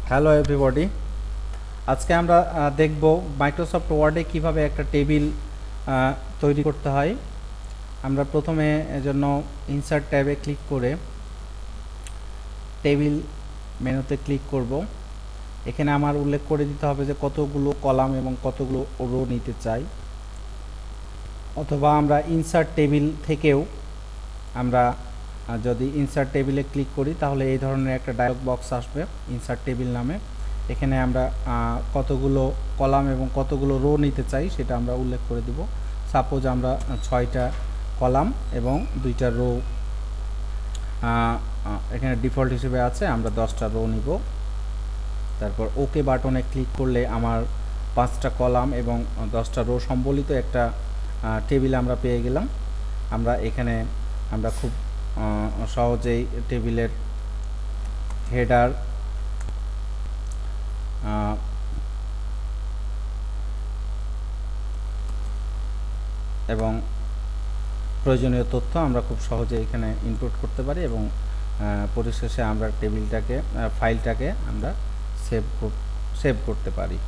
Hello everybody. আজকে আমরা দেখব মাইক্রোসফট ওয়ার্ডে কিভাবে একটা টেবিল তৈরি করতে হয়। আমরা প্রথমে এজন্য ইনসার্ট ট্যাবে ক্লিক করে টেবিল মেনুতে ক্লিক করব। এখানে আমার উল্লেখ করে দিতে হবে যে কতগুলো কলাম এবং কতগুলো রো নিতে চাই, অথবা আমরা ইনসার্ট টেবিল থেকেও আমরা যদি ইনসার্ট টেবিলে ক্লিক করি তাহলে এই ধরনের একটা ডায়লগ বক্স আসবে ইনসার্ট টেবিল নামে। এখানে আমরা কতগুলো কলাম এবং কতগুলো রো নিতে চাই সেটা আমরা উল্লেখ করে দেব। সাপোজ আমরা 6টা কলাম এবং 2টা রো এখানে ডিফল্ট হিসেবে আছে, আমরা 10টা রো নিব। তারপর ওকে বাটনে ক্লিক করলে আমার 5টা কলাম এবং 10টা রো সম্বলিত একটা টেবিল আমরা পেয়ে গেলাম। আমরা এখানে আমরা খুব সহজেই টেবিলের হেডার এবং প্রয়োজনীয় তথ্য আমরা খুব সহজে এখানে ইনপুট করতে পারি এবং পরিশেষে আমরা টেবিলটাকে ফাইলটাকে আমরা সেভ করতে পারি।